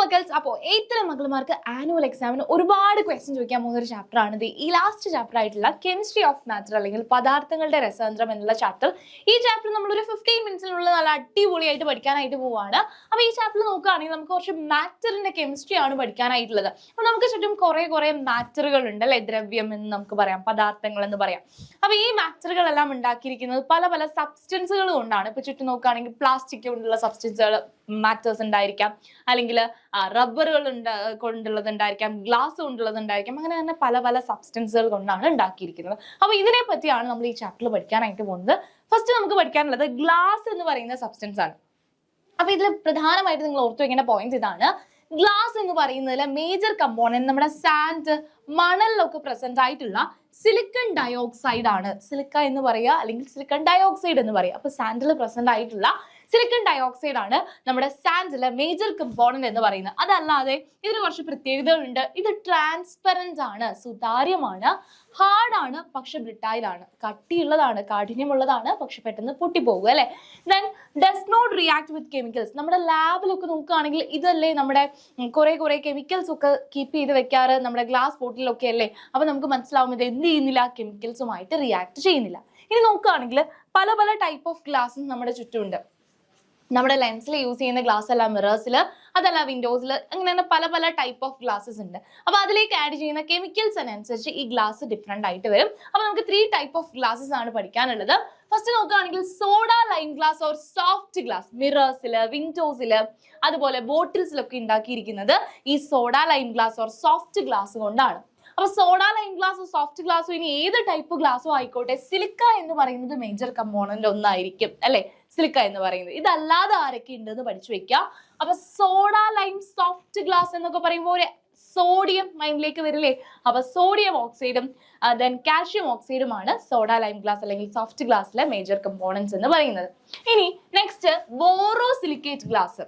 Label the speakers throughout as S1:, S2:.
S1: മക്കൾസ്, അപ്പോൾ 8th മക്കളുമാർക്ക് annual എക്സാമിന് ഒരുപാട് ക്വസ്റ്റ്യൻ ചോദിക്കാൻ പോകുന്ന ഒരു ചാപ്റ്റർ ആണ് ഈ ലാസ്റ്റ് ചാപ്റ്റർ ആയിട്ടുള്ള കെമിസ്ട്രി ഓഫ് മാറ്റർ അല്ലെങ്കിൽ പദാർത്ഥങ്ങളുടെ രസതന്ത്രം എന്നുള്ള ചാപ്റ്റർ. ഈ ചാപ്റ്റർ നമ്മളൊരു 15 മിനിറ്റ്സിനുള്ള നല്ല അടിപൊളിയായിട്ട് പഠിക്കാനായിട്ട് പോവുകയാണ്. അപ്പോൾ ഈ ചാപ്റ്റർ നോക്കുകയാണെങ്കിൽ നമുക്ക് കുറച്ച് മാറ്ററിന്റെ കെമിസ്ട്രി ആണ് പഠിക്കാനായിട്ടുള്ളത്. അപ്പോൾ നമുക്ക് ചുറ്റും കുറെ മാറ്ററുകൾ ഉണ്ട് അല്ലെ, ദ്രവ്യം എന്ന് നമുക്ക് പറയാം, പദാർത്ഥങ്ങൾ എന്ന് പറയാം. അപ്പോൾ ഈ മാറ്ററുകളെല്ലാം ഉണ്ടാക്കിയിരിക്കുന്നത് പല സബ്സ്റ്റൻസുകൾ കൊണ്ടാണ്. ഇപ്പൊ ചുറ്റും നോക്കുകയാണെങ്കിൽ പ്ലാസ്റ്റിക് കൊണ്ടുള്ള സബ്സ്റ്റൻസുകൾ മാറ്റേഴ്സ് ഉണ്ടായിരിക്കാം, അല്ലെങ്കിൽ റബ്ബറുകൾ കൊണ്ടുള്ളത് ഉണ്ടായിരിക്കാം, ഗ്ലാസ് കൊണ്ടുള്ളത് ഉണ്ടായിരിക്കാം, അങ്ങനെ തന്നെ പല സബ്സ്റ്റൻസുകൾ കൊണ്ടാണ് ഉണ്ടാക്കിയിരിക്കുന്നത്. അപ്പൊ ഇതിനെ പറ്റിയാണ് നമ്മൾ ഈ ചാപ്റ്ററിൽ പഠിക്കാനായിട്ട് പോകുന്നത്. ഫസ്റ്റ് നമുക്ക് പഠിക്കാനുള്ളത് ഗ്ലാസ് എന്ന് പറയുന്ന സബ്സ്റ്റൻസ് ആണ്. അപ്പൊ ഇതിൽ പ്രധാനമായിട്ട് നിങ്ങൾ ഓർത്തു വെക്കേണ്ട പോയിന്റ് ഇതാണ്. ഗ്ലാസ് എന്ന് പറയുന്നതിൽ മേജർ കമ്പോണന്റ് നമ്മുടെ സാൻഡ്, മണലിലൊക്കെ പ്രസന്റ് ആയിട്ടുള്ള സിലിക്കൺ ഡയോക്സൈഡ് ആണ്. സിലിക്ക എന്ന് പറയുക അല്ലെങ്കിൽ സിലിക്കൺ ഡയോക്സൈഡ് എന്ന് പറയുക. അപ്പൊ സാൻഡിൽ പ്രസന്റ് ആയിട്ടുള്ള സിലിക്കൺ ഡയോക്സൈഡ് ആണ് നമ്മുടെ സാൻഡിലെ മേജർ കമ്പോണന്റ് എന്ന് പറയുന്നത്. അതല്ലാതെ ഇതിന് കുറച്ച് പ്രത്യേകതകളുണ്ട്. ഇത് ട്രാൻസ്പെറന്റ് ആണ്, സുതാര്യമാണ്, ഹാർഡ് ആണ്, പക്ഷെ ബ്രിട്ടൈൽ ആണ്, കട്ടിയുള്ളതാണ്, കാഠിന്യമുള്ളതാണ്, പക്ഷെ പെട്ടെന്ന് പൊട്ടിപ്പോകുക അല്ലെ. Then does not react with chemicals. നമ്മുടെ ലാബിലൊക്കെ നോക്കുകയാണെങ്കിൽ ഇതല്ലേ നമ്മുടെ കുറെ കെമിക്കൽസ് ഒക്കെ കീപ്പ് ചെയ്ത് വെക്കാറ് നമ്മുടെ ഗ്ലാസ് ബോട്ടിലൊക്കെ അല്ലേ. അപ്പൊ നമുക്ക് മനസ്സിലാവും ഇത് എന്ത് ചെയ്യുന്നില്ല, കെമിക്കൽസുമായിട്ട് റിയാക്ട് ചെയ്യുന്നില്ല. ഇനി നോക്കുകയാണെങ്കിൽ പല ടൈപ്പ് ഓഫ് ഗ്ലാസ് നമ്മുടെ ചുറ്റുമുണ്ട്. നമ്മുടെ ലെൻസിൽ യൂസ് ചെയ്യുന്ന ഗ്ലാസ് അല്ല, മിറേഴ്സിൽ, അതല്ല വിൻഡോസിൽ, അങ്ങനെ പല ടൈപ്പ് ഓഫ് ഗ്ലാസ്സസ് ഉണ്ട്. അപ്പൊ അതിലേക്ക് ആഡ് ചെയ്യുന്ന കെമിക്കൽസിനനുസരിച്ച് ഈ ഗ്ലാസ് ഡിഫറെന്റ് ആയിട്ട് വരും. അപ്പൊ നമുക്ക് 3 ടൈപ്പ് ഓഫ് ഗ്ലാസ്സസ് ആണ് പഠിക്കാനുള്ളത്. ഫസ്റ്റ് നോക്കുകയാണെങ്കിൽ soda lime glass or soft glass. മിറേഴ്സില്, വിൻഡോസില്, അതുപോലെ ബോട്ടിൽസിലൊക്കെ ഉണ്ടാക്കിയിരിക്കുന്നത് ഈ soda lime glass or soft glass കൊണ്ടാണ്. അപ്പൊ സോഡ ലൈം ഗ്ലാസോ സോഫ്റ്റ് ഗ്ലാസോ ഇനി ഏത് ടൈപ്പ് ഗ്ലാസോ ആയിക്കോട്ടെ, സിലിക്ക എന്ന് പറയുന്നത് മേജർ കമ്പോണന്റ് ഒന്നായിരിക്കും അല്ലെ, സിലിക്ക എന്ന് പറയുന്നത്. ഇതല്ലാതെ ആരൊക്കെ ഉണ്ടെന്ന് പഠിച്ചു വെക്കുക. അപ്പൊ സോഡ ലൈം സോഫ്റ്റ് ഗ്ലാസ് എന്നൊക്കെ പറയുമ്പോൾ ഒരു സോഡിയം മൈൻഡിലേക്ക് വരില്ലേ. അപ്പൊ സോഡിയം ഓക്സൈഡും ദെൻ കാൽഷ്യം ഓക്സൈഡുമാണ് സോഡ ലൈം ഗ്ലാസ് അല്ലെങ്കിൽ സോഫ്റ്റ് ഗ്ലാസ്സിലെ മേജർ കമ്പോണന്റ്സ് എന്ന് പറയുന്നത്. ഇനി നെക്സ്റ്റ് ബോറോസിലിക്കേറ്റ് ഗ്ലാസ്,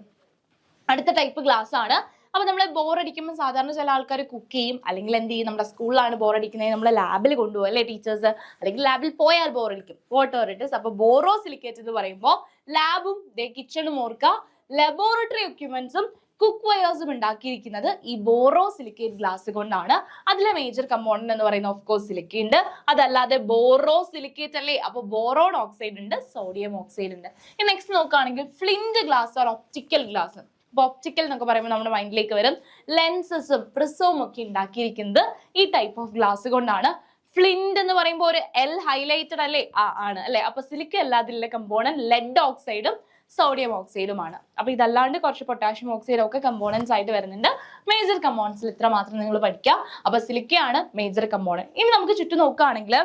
S1: അടുത്ത ടൈപ്പ് ഗ്ലാസ് ആണ്. അപ്പൊ നമ്മളെ ബോറടിക്കുമ്പോൾ സാധാരണ ചില ആൾക്കാർ കുക്ക് ചെയ്യും, അല്ലെങ്കിൽ എന്ത് ചെയ്യും, നമ്മുടെ സ്കൂളിലാണ് ബോറടിക്കുന്നത്, നമ്മളെ ലാബിൽ കൊണ്ടുപോകും അല്ലെ ടീച്ചേഴ്സ്, അല്ലെങ്കിൽ ലാബിൽ പോയാൽ ബോറടിക്കും, വാട്ടർ ഇറ്റ് ഇസ്. അപ്പൊ ബോറോസിലിക്കേറ്റ് എന്ന് പറയുമ്പോൾ ലാബും കിച്ചണും ഓർക്കുക, ലബോറട്ടറി എക്യുപ്മെന്റ്സും കുക്ക് വയേഴ്സും ഉണ്ടാക്കിയിരിക്കുന്നത് ഈ ബോറോസിലിക്കേറ്റ് ഗ്ലാസ് കൊണ്ടാണ്. അതിലെ മേജർ കമ്പോണന്റ് എന്ന് പറയുന്നത് ഓഫ് കോഴ്സ് സിലിക്ക ഉണ്ട്. അതല്ലാതെ ബോറോസിലിക്കേറ്റ് അല്ലേ, അപ്പൊ ബോറോൺ ഓക്സൈഡ് ഉണ്ട്, സോഡിയം ഓക്സൈഡ് ഉണ്ട്. നെക്സ്റ്റ് നോക്കുകയാണെങ്കിൽ flint glass or optical glass. അപ്പൊ ഒപ്റ്റിക്കൽ എന്നൊക്കെ പറയുമ്പോൾ നമ്മുടെ മൈൻഡിലേക്ക് വരും ലെൻസസും പ്രിസവും ഒക്കെ ഉണ്ടാക്കിയിരിക്കുന്നത് ഈ ടൈപ്പ് ഓഫ് ഗ്ലാസ് കൊണ്ടാണ്. ഫ്ലിന്റ് എന്ന് പറയുമ്പോൾ ഒരു എൽ ഹൈലൈറ്റഡ് അല്ലേ, ആണ് അല്ലെ. അപ്പൊ സിലിക്ക അല്ലാതിലുള്ള കമ്പോണന്റ് ലെഡ് ഓക്സൈഡും സോഡിയം ഓക്സൈഡുമാണ്. അപ്പൊ ഇതല്ലാണ്ട് കുറച്ച് പൊട്ടാഷ്യം ഓക്സൈഡും ഒക്കെ കമ്പോണൻസ് ആയിട്ട് വരുന്നുണ്ട്. മേജർ കമ്പോണൻസിൽ ഇത്ര മാത്രം നിങ്ങൾ പഠിക്കുക. അപ്പൊ സിലിക്കയാണ് മേജർ കമ്പോണന്റ്. ഇനി നമുക്ക് ചുറ്റും നോക്കുകയാണെങ്കിൽ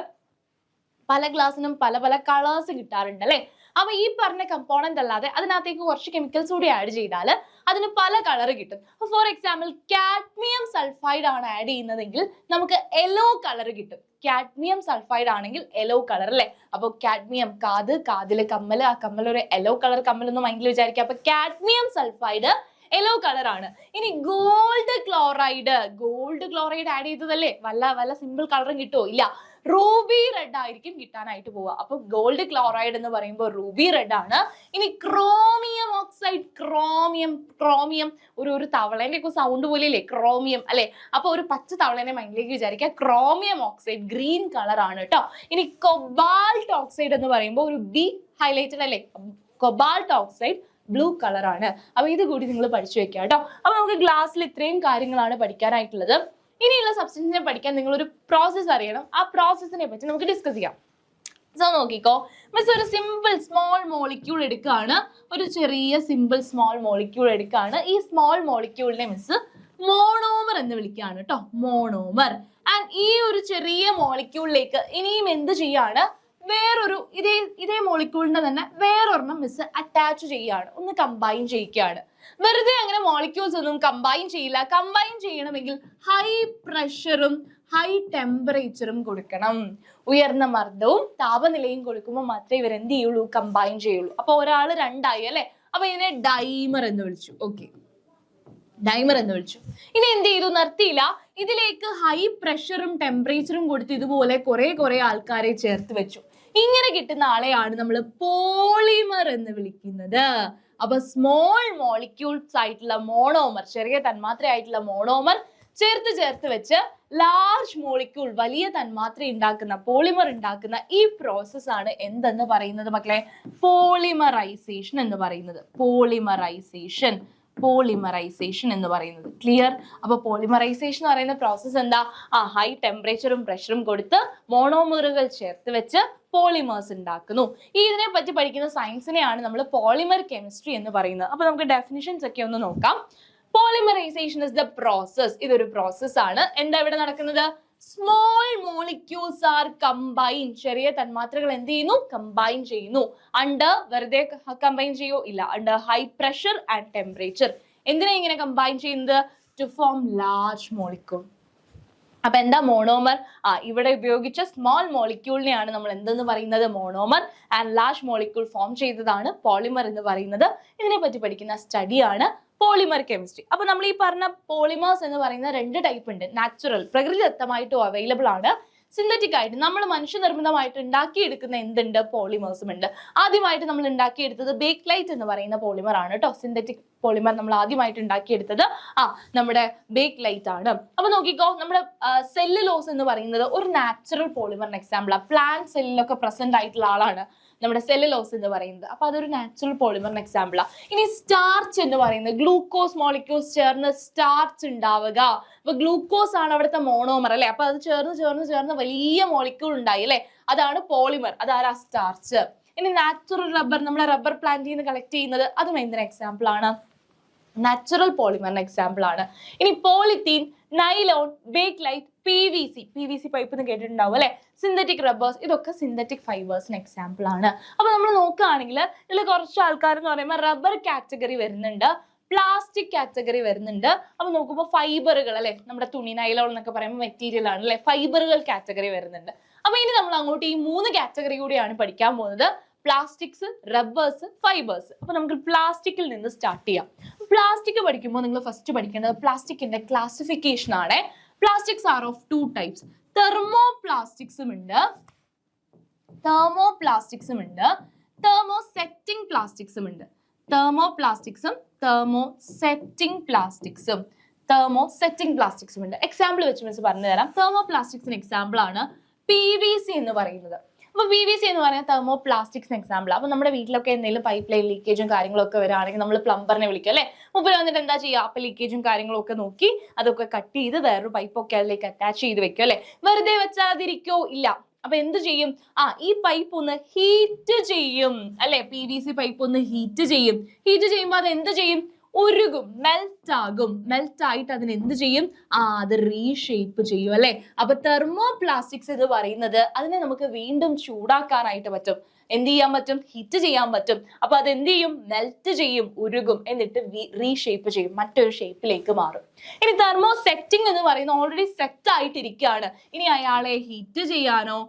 S1: പല ഗ്ലാസിനും പല കളേഴ്സ് കിട്ടാറുണ്ട് അല്ലെ. അപ്പൊ ഈ പറഞ്ഞ കമ്പോണന്റ് അല്ലാതെ അതിനകത്തേക്ക് കുറച്ച് കെമിക്കൽസ് കൂടി ആഡ് ചെയ്താൽ അതിന് പല കളർ കിട്ടും. ഫോർ എക്സാമ്പിൾ കാഡ്മിയം സൾഫൈഡ് ആണ് ആഡ് ചെയ്യുന്നതെങ്കിൽ നമുക്ക് യെല്ലോ കളർ കിട്ടും. കാഡ്മിയം സൾഫൈഡ് ആണെങ്കിൽ യെല്ലോ കളർ അല്ലെ. അപ്പൊ കാഡ്മിയം കാതില് കമ്മല്, ആ കമ്മൽ ഒരു യെല്ലോ കളർ കമ്മലൊന്നും മൈൻഡിൽ വിചാരിക്കുക. അപ്പൊ കാഡ്മിയം സൾഫൈഡ് യെല്ലോ കളർ ആണ്. ഇനി ഗോൾഡ് ക്ലോറൈഡ് ആഡ് ചെയ്തതല്ലേ, വല്ല സിമ്പിൾ കളറും കിട്ടുമോ? ഇല്ല, റൂബി റെഡ് ആയിരിക്കും കിട്ടാനായിട്ട് പോവുക. അപ്പൊ ഗോൾഡ് ക്ലോറൈഡ് എന്ന് പറയുമ്പോൾ റൂബി റെഡ് ആണ്. ഇനി ക്രോമിയം ഓക്സൈഡ്, ക്രോമിയം ഒരു തവളേന്റെ ഒക്കെ സൗണ്ട് പോലെ അല്ലേ ക്രോമിയം അല്ലെ. അപ്പൊ ഒരു പച്ച തവളേനെ മൈൻഡിലേക്ക് വിചാരിക്കുക, ക്രോമിയം ഓക്സൈഡ് ഗ്രീൻ കളർ ആണ് കേട്ടോ. ഇനി കൊബാൾട്ട് ഓക്സൈഡ് എന്ന് പറയുമ്പോൾ ഒരു ബി ഹൈലൈറ്റഡ് അല്ലേ, കൊബാൾട്ട് ഓക്സൈഡ് ബ്ലൂ കളർ ആണ്. അപ്പൊ ഇത് കൂടി നിങ്ങൾ പഠിച്ചു വെക്കുക കേട്ടോ. അപ്പൊ നമുക്ക് ഗ്ലാസ്സിൽ ഇത്രയും കാര്യങ്ങളാണ് പഠിക്കാനായിട്ടുള്ളത്. ഇനിയുള്ള സബ്സ്റ്റൻസിനെ പഠിക്കാൻ നിങ്ങൾ ഒരു പ്രോസസ്സ് അറിയണം. ആ പ്രോസസ്സിനെ പറ്റി നമുക്ക് ഡിസ്കസ് ചെയ്യാം. സോ നോക്കിക്കോ, മിസ് ഒരു സിമ്പിൾ സ്മോൾ മോളിക്യൂൾ എടുക്കുകയാണ്, ഒരു ചെറിയ സിമ്പിൾ സ്മോൾ മോളിക്യൂൾ എടുക്കുകയാണ്. ഈ സ്മോൾ മോളിക്യൂളിനെ മിസ് മോണോമർ എന്ന് വിളിക്കുകയാണ് കേട്ടോ, മോണോമർ. ആൻഡ് ഈ ഒരു ചെറിയ മോളിക്യൂളിലേക്ക് ഇനിയും എന്ത് ചെയ്യാണ്, വേറൊരു ഇതേ മോളിക്യൂളിന്റെ തന്നെ വേറൊരെണ്ണം മിസ് അറ്റാച്ച് ചെയ്യാണ്, ഒന്ന് കമ്പൈൻ ചെയ്യിക്കുകയാണ്. വെറുതെ അങ്ങനെ മോളിക്യൂൾസ് ഒന്നും കമ്പൈൻ ചെയ്യില്ല. കമ്പൈൻ ചെയ്യണമെങ്കിൽ ഹൈ പ്രഷറും ഹൈ ടെമ്പറേച്ചറും കൊടുക്കണം. ഉയർന്ന മർദ്ദവും താപനിലയും കൊടുക്കുമ്പോൾ മാത്രമേ ഇവർ എന്ത് ചെയ്യുള്ളൂ, കമ്പൈൻ ചെയ്യുള്ളൂ. അപ്പൊ ഒരാള് രണ്ടായി അല്ലെ. അപ്പൊ ഇതിനെ ഡൈമർ എന്ന് വിളിച്ചു. ഓക്കെ, ഡൈമർ എന്ന് വിളിച്ചു. ഇനി എന്ത് ചെയ്തു, നിർത്തിയില്ല, ഇതിലേക്ക് ഹൈ പ്രഷറും ടെമ്പറേച്ചറും കൊടുത്ത് ഇതുപോലെ കുറെ ആൾക്കാരെ ചേർത്ത് വെച്ചു. ഇങ്ങനെ കിട്ടുന്ന ആളെയാണ് നമ്മൾ പോളിമർ എന്ന് വിളിക്കുന്നത്. അപ്പൊ സ്മോൾ മോളിക്യൂൾസ് ആയിട്ടുള്ള മോണോമർ, ചെറിയ തന്മാത്രയായിട്ടുള്ള മോണോമർ ചേർത്ത് വെച്ച് ലാർജ് മോളിക്യൂൾ, വലിയ തന്മാത്ര ഉണ്ടാക്കുന്ന, പോളിമർ ഉണ്ടാക്കുന്ന ഈ പ്രോസസ് ആണ് എന്തെന്ന് പറയുന്നത് മക്കളെ? പോളിമറൈസേഷൻ എന്ന് പറയുന്നത്. പോളിമറൈസേഷൻ എന്ന് പറയുന്നത്. ക്ലിയർ? അപ്പൊ പോളിമറൈസേഷൻ എന്ന് പറയുന്ന പ്രോസസ് എന്താ? ഹൈ ടെമ്പറേച്ചറും പ്രഷറും കൊടുത്ത് മോണോമറുകൾ ചേർത്ത് വെച്ച് പോളിമേഴ്സ് ഉണ്ടാക്കുന്നു. ഇതിനെ പറ്റി പഠിക്കുന്ന സയൻസിനെയാണ് നമ്മൾ പോളിമർ കെമിസ്ട്രി എന്ന് പറയുന്നത്. അപ്പൊ നമുക്ക് ഡെഫിനിഷൻസ് ഒക്കെ ഒന്ന് നോക്കാം. Polymerisation is the process. ഇതൊരു പ്രോസസ് ആണ്. എന്താ ഇവിടെ നടക്കുന്നത്? Small molecules are combine. ചെറിയ തന്മാത്രകൾ എന്ത് ചെയ്യുന്നു? കമ്പൈൻ ചെയ്യുന്നു. അണ്ടർ, വെറുതെ കമ്പൈൻ ചെയ്യോ? ഇല്ല, under high pressure and temperature. എന്തിനാ ഇങ്ങനെ കമ്പൈൻ ചെയ്യുന്നത്? To form large molecule. അപ്പൊ എന്താ മോണോമർ? ഇവിടെ ഉപയോഗിച്ച സ്മോൾ മോളിക്യൂളിനെയാണ് നമ്മൾ എന്തെന്ന് പറയുന്നത്? Monomer. And large molecule form ചെയ്തതാണ് പോളിമർ എന്ന് പറയുന്നത്. ഇതിനെ പറ്റി പഠിക്കുന്ന സ്റ്റഡിയാണ് പോളിമർ കെമിസ്ട്രി. അപ്പൊ നമ്മൾ ഈ പറഞ്ഞ പോളിമേഴ്സ് എന്ന് പറയുന്ന 2 ടൈപ്പ് ഉണ്ട്. നാച്ചുറൽ, പ്രകൃതിദത്തമായിട്ടും അവൈലബിൾ ആണ്. സിന്തറ്റിക് ആയിട്ട് നമ്മൾ മനുഷ്യനിർമ്മിതമായിട്ട് ഉണ്ടാക്കിയെടുക്കുന്ന എന്തുണ്ട്? പോളിമേഴ്സും ഉണ്ട്. ആദ്യമായിട്ട് നമ്മൾ ഉണ്ടാക്കിയെടുത്തത് ബേക്ക്ലൈറ്റ് എന്ന് പറയുന്ന പോളിമർ ആണ് കേട്ടോ. സിന്തറ്റിക് പോളിമർ നമ്മൾ ആദ്യമായിട്ട് ഉണ്ടാക്കിയെടുത്തത് നമ്മുടെ ബേക്ക്ലൈറ്റ് ആണ്. അപ്പൊ നോക്കിക്കോ, നമ്മുടെ സെല്ലുലോസ് എന്ന് പറയുന്നത് ഒരു നാച്ചുറൽ പോളിമറിന് എക്സാമ്പിൾ ആണ്. പ്ലാന്റ് സെല്ലിലൊക്കെ പ്രസന്റ് ആയിട്ടുള്ള ആളാണ് നമ്മുടെ സെല്ലുലോസ് എന്ന് പറയുന്നത്. അപ്പൊ അതൊരു നാച്ചുറൽ പോളിമറിന് എക്സാമ്പിൾ ആണ്. ഇനി സ്റ്റാർച്ച് എന്ന് പറയുന്നത് ഗ്ലൂക്കോസ് മോളിക്യൂൾസ് ചേർന്ന് സ്റ്റാർച്ച് ഉണ്ടാവുക. അപ്പൊ ഗ്ലൂക്കോസ് ആണ് അവിടുത്തെ മോണോമർ അല്ലെ. അപ്പൊ അത് ചേർന്ന് വലിയ മോളിക്യൂൾ ഉണ്ടായി അല്ലെ. അതാണ് പോളിമർ. അതാരാ? സ്റ്റാർച്ച്. ഇനി നാച്ചുറൽ റബ്ബർ, നമ്മളെ റബ്ബർ പ്ലാന്റിൽ നിന്ന് കളക്ട് ചെയ്യുന്നത്, അതും എന്തിന് എക്സാമ്പിൾ ആണ്? നാച്ചുറൽ പോളിമറിന് എക്സാമ്പിൾ ആണ്. ഇനി polythene, nylon, Bakelite, PVC pipe എന്ന് കേട്ടിട്ടുണ്ടാവും അല്ലെ. സിന്തറ്റിക് റബ്ബേഴ്സ്, ഇതൊക്കെ സിന്തറ്റിക് ഫൈബേഴ്സിന് എക്സാമ്പിൾ ആണ്. അപ്പൊ നമ്മൾ നോക്കുകയാണെങ്കിൽ ഇതിൽ കുറച്ച് ആൾക്കാർ എന്ന് പറയുമ്പോൾ റബ്ബർ കാറ്റഗറി വരുന്നുണ്ട്, പ്ലാസ്റ്റിക് കാറ്റഗറി വരുന്നുണ്ട്. അപ്പൊ നോക്കുമ്പോൾ ഫൈബറുകൾ അല്ലെ, നമ്മുടെ തുണി, നൈലോൺ എന്നൊക്കെ പറയുമ്പോൾ മെറ്റീരിയൽ ആണ് അല്ലെ, ഫൈബറുകൾ കാറ്റഗറി വരുന്നുണ്ട്. അപ്പൊ ഇനി നമ്മൾ അങ്ങോട്ട് ഈ 3 കാറ്റഗറി കൂടിയാണ് പഠിക്കാൻ പോകുന്നത്. Plastics, rubbers, fibres. അപ്പൊ നമുക്ക് പ്ലാസ്റ്റിക്കിൽ നിന്ന് സ്റ്റാർട്ട് ചെയ്യാം. പ്ലാസ്റ്റിക് പഠിക്കുമ്പോൾ നിങ്ങൾ ഫസ്റ്റ് പഠിക്കേണ്ടത് പ്ലാസ്റ്റിക്കിന്റെ ക്ലാസിഫിക്കേഷൻ ആണ്. Plastics are of 2 types. തെർമോപ്ലാസ്റ്റിക്സും ഉണ്ട്, തെർമോപ്ലാസ്റ്റിക്സും ഉണ്ട്, തെർമോസെറ്റിംഗ് പ്ലാസ്റ്റിക്സും ഉണ്ട്. തെർമോപ്ലാസ്റ്റിക്സും തെർമോസെറ്റിംഗ് പ്ലാസ്റ്റിക്സും ഉണ്ട്. എക്സാമ്പിൾ വെച്ച് മിസ് പറഞ്ഞു തരാം. തെർമോപ്ലാസ്റ്റിക്സിന് എക്സാമ്പിൾ ആണ് PVC എന്ന് പറയുന്നത്. അപ്പൊ PVC എന്ന് പറയുന്നത് തെർമോപ്ലാസ്റ്റിക്സിന് എക്സാമ്പിൾ. അപ്പൊ നമ്മുടെ വീട്ടിലൊക്കെ എന്തെങ്കിലും പൈപ്പ് ലൈൻ ലീക്കേജും കാര്യങ്ങളൊക്കെ വരികയാണെങ്കിൽ നമ്മൾ പ്ലംബറിനെ വിളിക്കും അല്ലെ. മുമ്പിൽ വന്നിട്ട് എന്താ ചെയ്യുക? അപ്പൊ ലീക്കേജും കാര്യങ്ങളും ഒക്കെ നോക്കി അതൊക്കെ കട്ട് ചെയ്ത് വേറൊരു പൈപ്പൊക്കെ അതിലേക്ക് അറ്റാച്ച് ചെയ്ത് വെക്കും അല്ലെ. വെറുതെ വെച്ചാതിരിക്കോ? ഇല്ല. അപ്പൊ എന്ത് ചെയ്യും? ഈ പൈപ്പ് ഒന്ന് ഹീറ്റ് ചെയ്യും അല്ലെ. PVC പൈപ്പ് ഒന്ന് ഹീറ്റ് ചെയ്യും. ഹീറ്റ് ചെയ്യുമ്പോൾ അത് എന്ത് ചെയ്യും? ഉരുകും, മെൽറ്റ് ആകും. മെൽറ്റ് ആയിട്ട് അതിന് എന്ത് ചെയ്യും? അത് റീഷേപ്പ് ചെയ്യും അല്ലെ. അപ്പൊ തെർമോപ്ലാസ്റ്റിക്സ് എന്ന് പറയുന്നത് അതിനെ നമുക്ക് വീണ്ടും ചൂടാക്കാനായിട്ട് പറ്റും. എന്ത് ചെയ്യാൻ പറ്റും? ഹീറ്റ് ചെയ്യാൻ പറ്റും. അപ്പൊ അത് എന്ത് ചെയ്യും? മെൽറ്റ് ചെയ്യും, ഉരുകും, എന്നിട്ട് റീഷേപ്പ് ചെയ്യും, മറ്റൊരു ഷേപ്പിലേക്ക് മാറും. ഇനി തെർമോസെറ്റിംഗ് എന്ന് പറയുന്നത് ഓൾറെഡി സെറ്റ് ആയിട്ടിരിക്കുകയാണ്. ഇനി അയാളെ ഹീറ്റ് ചെയ്യാനോ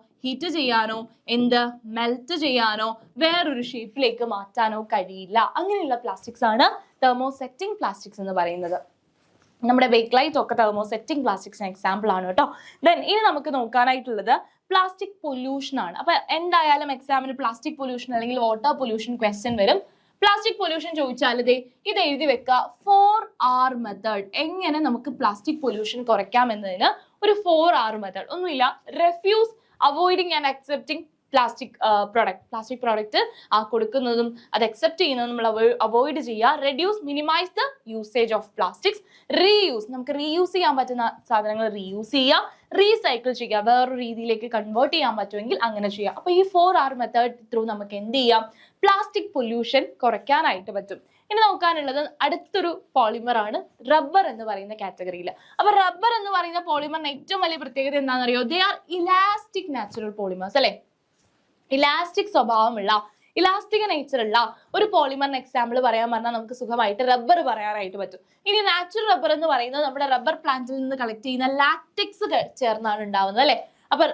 S1: എന്ത് മെൽറ്റ് ചെയ്യാനോ വേറൊരു ഷേപ്പിലേക്ക് മാറ്റാനോ കഴിയില്ല. അങ്ങനെയുള്ള പ്ലാസ്റ്റിക്സ് ആണ് തെർമോസെറ്റിംഗ് പ്ലാസ്റ്റിക്സ് എന്ന് പറയുന്നത്. നമ്മുടെ ബേക്ക്ലൈറ്റ് ഒക്കെ തെർമോസെറ്റിംഗ് പ്ലാസ്റ്റിക്സിന് എക്സാമ്പിൾ ആണ് കേട്ടോ. ദെൻ ഇനി നമുക്ക് നോക്കാനായിട്ടുള്ളത് പ്ലാസ്റ്റിക് പൊല്യൂഷൻ ആണ്. അപ്പൊ എന്തായാലും എക്സാമിന് പ്ലാസ്റ്റിക് പൊല്യൂഷൻ അല്ലെങ്കിൽ വാട്ടർ പൊല്യൂഷൻ ക്വസ്റ്റ്യൻ വരും. പ്ലാസ്റ്റിക് പൊല്യൂഷൻ ചോദിച്ചാൽ ഇത് എഴുതി വെക്കുക. 4R method. എങ്ങനെ നമുക്ക് പ്ലാസ്റ്റിക് പൊല്യൂഷൻ കുറയ്ക്കാം എന്നതിന് ഒരു 4R മെത്തേഡ്. ഒന്നുമില്ല, refuse, avoiding and accepting plastic product കൊടുക്കുന്നതും അത് അക്സെപ്റ്റ് ചെയ്യുന്നതും നമ്മൾ അവോയ്ഡ് ചെയ്യുക. Reduce, minimise the usage of plastics. Reuse, നമുക്ക് റീയൂസ് ചെയ്യാൻ പറ്റുന്ന സാധനങ്ങൾ റീയൂസ് ചെയ്യുക. റീസൈക്കിൾ ചെയ്യുക, വേറൊരു രീതിയിലേക്ക് കൺവേർട്ട് ചെയ്യാൻ പറ്റുമെങ്കിൽ അങ്ങനെ ചെയ്യുക. അപ്പൊ ഈ 4R മെത്തേഡ് ത്രൂ നമുക്ക് എന്ത് ചെയ്യാം? പ്ലാസ്റ്റിക് പൊല്യൂഷൻ കുറയ്ക്കാനായിട്ട് പറ്റും. ഇനി നോക്കാനുള്ളത് അടുത്തൊരു പോളിമർ ആണ് റബ്ബർ എന്ന് പറയുന്ന കാറ്റഗറിയിൽ. അപ്പൊ റബ്ബർ എന്ന് പറയുന്ന പോളിമറിന് ഏറ്റവും വലിയ പ്രത്യേകത എന്താണെന്ന് അറിയോ? They are elastic natural polymers അല്ലെ. ഇലാസ്റ്റിക് സ്വഭാവമുള്ള, ഇലാസ്റ്റിക് നേച്ചർ ഉള്ള ഒരു പോളിമറിന് എക്സാമ്പിൾ പറയാൻ പറഞ്ഞാൽ നമുക്ക് സുഖമായിട്ട് റബ്ബർ പറയാനായിട്ട് പറ്റും. ഇനി നാച്ചുറൽ റബ്ബർ എന്ന് പറയുന്നത് നമ്മുടെ റബ്ബർ പ്ലാന്റിൽ നിന്ന് കളക്ട് ചെയ്യുന്ന ലാറ്റക്സ് ചേർന്നാണ് ഉണ്ടാവുന്നത് അല്ലെ. അപ്പൊ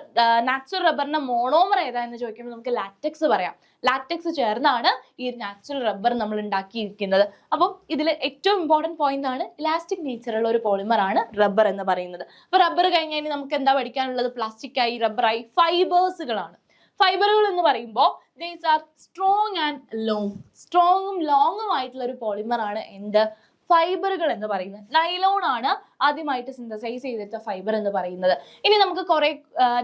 S1: നാച്ചുറൽ റബ്ബറിന്റെ മോണോമർ ഏതാന്ന് ചോദിക്കുമ്പോൾ നമുക്ക് ലാറ്റക്സ് പറയാം. ലാറ്റക്സ് ചേർന്നാണ് ഈ നാച്ചുറൽ റബ്ബർ നമ്മൾ ഉണ്ടാക്കിയിരിക്കുന്നത്. അപ്പം ഇതിൽ ഏറ്റവും ഇമ്പോർട്ടന്റ് പോയിന്റ് ആണ് ഇലാസ്റ്റിക് നേച്ചറുള്ള ഒരു പോളിമർ ആണ് റബ്ബർ എന്ന് പറയുന്നത്. അപ്പൊ റബ്ബർ കഴിഞ്ഞാൽ നമുക്ക് എന്താ പഠിക്കാനുള്ളത്? പ്ലാസ്റ്റിക് ആയി, റബ്ബറായി, ഫൈബേഴ്സുകളാണ്. ഫൈബറുകൾ എന്ന് പറയുമ്പോൾ these are strong and long. സ്ട്രോങ്ങും ലോങ്ങും ആയിട്ടുള്ള ഒരു പോളിമർ ആണ് എന്ത്? ഫൈബറുകൾ എന്ന് പറയുന്നത്. നൈലോൺ ആണ് ആദ്യമായിട്ട് സിന്തസൈസ് ചെയ്തിട്ട ഫൈബർ എന്ന് പറയുന്നത്. ഇനി നമുക്ക് കുറെ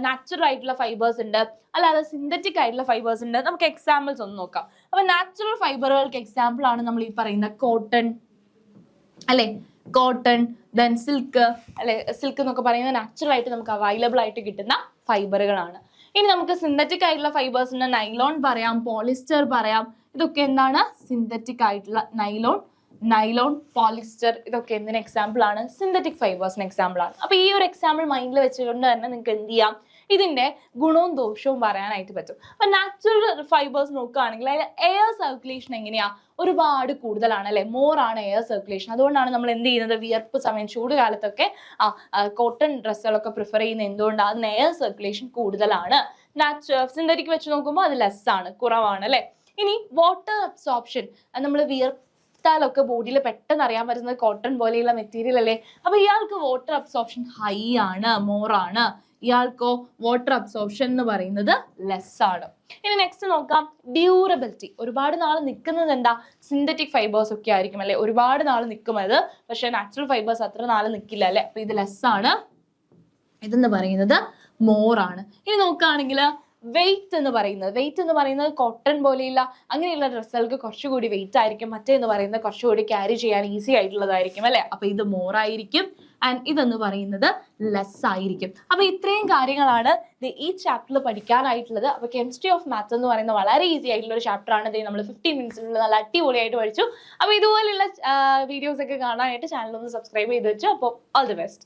S1: നാച്ചുറൽ ആയിട്ടുള്ള ഫൈബേഴ്സ് ഉണ്ട്, അല്ലാതെ സിന്തറ്റിക് ആയിട്ടുള്ള ഫൈബേഴ്സ് ഉണ്ട്. നമുക്ക് എക്സാമ്പിൾസ് ഒന്ന് നോക്കാം. അപ്പൊ നാച്ചുറൽ ഫൈബറുകൾക്ക് എക്സാമ്പിൾ ആണ് നമ്മൾ ഈ പറയുന്ന കോട്ടൺ അല്ലെ, കോട്ടൺ, ദെൻ സിൽക്ക് അല്ലെ. സിൽക്ക് എന്നൊക്കെ പറയുന്നത് നാച്ചുറൽ ആയിട്ട് നമുക്ക് അവൈലബിൾ ആയിട്ട് കിട്ടുന്ന ഫൈബറുകളാണ്. ഇനി നമുക്ക് സിന്തറ്റിക് ആയിട്ടുള്ള ഫൈബേഴ്സ് ഉണ്ട്. നൈലോൺ പറയാം, പോളിസ്റ്റർ പറയാം. ഇതൊക്കെ എന്താണ്? സിന്തറ്റിക് ആയിട്ടുള്ള നൈലോൺ, പോളിസ്റ്റർ, ഇതൊക്കെ എന്തിന് എക്സാമ്പിൾ ആണ്? സിന്തറ്റിക് ഫൈബേഴ്സിന് എക്സാമ്പിൾ ആണ്. അപ്പൊ ഈ ഒരു എക്സാമ്പിൾ മൈൻഡിൽ വെച്ചുകൊണ്ട് തന്നെ നിങ്ങൾക്ക് എന്ത് ചെയ്യാം? ഇതിന്റെ ഗുണവും ദോഷവും പറയാനായിട്ട് പറ്റും. അപ്പൊ നാച്ചുറൽ ഫൈബേഴ്സ് നോക്കുകയാണെങ്കിൽ അതിൽ എയർ സർക്കുലേഷൻ എങ്ങനെയാ? ഒരുപാട് കൂടുതലാണ് അല്ലെ, മോർ ആണ് എയർ സർക്കുലേഷൻ. അതുകൊണ്ടാണ് നമ്മൾ എന്ത് ചെയ്യുന്നത്? വിയർപ്പ് സമയം, ചൂട് കാലത്തൊക്കെ കോട്ടൺ ഡ്രസ്സുകളൊക്കെ പ്രിഫർ ചെയ്യുന്നത്. എന്തുകൊണ്ടാണ്? അതിന് എയർ സർക്കുലേഷൻ കൂടുതലാണ്. സിന്തറ്റിക് വെച്ച് നോക്കുമ്പോൾ അത് ലെസ് ആണ്, കുറവാണ് അല്ലെ. ഇനി വാട്ടർ അബ്സോർപ്ഷൻ, നമ്മൾ വിയർത്താലൊക്കെ ബോഡിയിൽ പെട്ടെന്ന് അറിയാൻ പറ്റുന്നത് കോട്ടൺ പോലെയുള്ള മെറ്റീരിയൽ അല്ലേ. അപ്പൊ ഇയാൾക്ക് വാട്ടർ അബ്സോർപ്ഷൻ ഹൈ ആണ്, മോർ ആണ്. ഇയാൾക്കോ വാട്ടർ അബ്സോർപ്ഷൻ എന്ന് പറയുന്നത് ലെസ് ആണ്. ഇനി നെക്സ്റ്റ് നോക്കാം, ഡ്യൂറബിലിറ്റി. ഒരുപാട് നാൾ നിൽക്കുന്നത് എന്താ? സിന്തറ്റിക് ഫൈബേഴ്സ് ഒക്കെ ആയിരിക്കും അല്ലെ, ഒരുപാട് നാൾ നിൽക്കും അത്. പക്ഷെ നാച്ചുറൽ ഫൈബേഴ്സ് അത്ര നാൾ നിൽക്കില്ല അല്ലെ. അപ്പൊ ഇത് ലെസ് ആണ്, ഇതെന്ന് പറയുന്നത് മോർ ആണ്. ഇനി നോക്കുകയാണെങ്കിൽ വെയിറ്റ് എന്ന് പറയുന്നത് കോട്ടൺ പോലെയുള്ള അങ്ങനെയുള്ള ഡ്രസ്സുകൾക്ക് കുറച്ചുകൂടി വെയിറ്റ് ആയിരിക്കും. മറ്റേന്ന് പറയുന്നത് കുറച്ചുകൂടി ക്യാരി ചെയ്യാൻ ഈസി ആയിട്ടുള്ളതായിരിക്കും അല്ലെ. അപ്പൊ ഇത് മോർ ആയിരിക്കും, ആൻഡ് ഇതെന്ന് പറയുന്നത് ലെസ് ആയിരിക്കും. അപ്പൊ ഇത്രയും കാര്യങ്ങളാണ് ഈ ചാപ്റ്ററിൽ പഠിക്കാനായിട്ടുള്ളത്. അപ്പൊ കെമിസ്ട്രി ഓഫ് മാത്സ് എന്ന് പറയുന്ന വളരെ ഈസി ആയിട്ടുള്ള ഒരു ചാപ്റ്റർ ആണ്. നമ്മൾ 15 മിനിറ്റ്സിനുള്ള നല്ല അടിപൊളിയായിട്ട് പഠിച്ചു. അപ്പൊ ഇതുപോലെയുള്ള വീഡിയോസ് ഒക്കെ കാണാനായിട്ട് ചാനൽ ഒന്ന് സബ്സ്ക്രൈബ് ചെയ്ത് വെച്ചു. അപ്പോൾ ഓൾ ദി ബെസ്റ്റ്.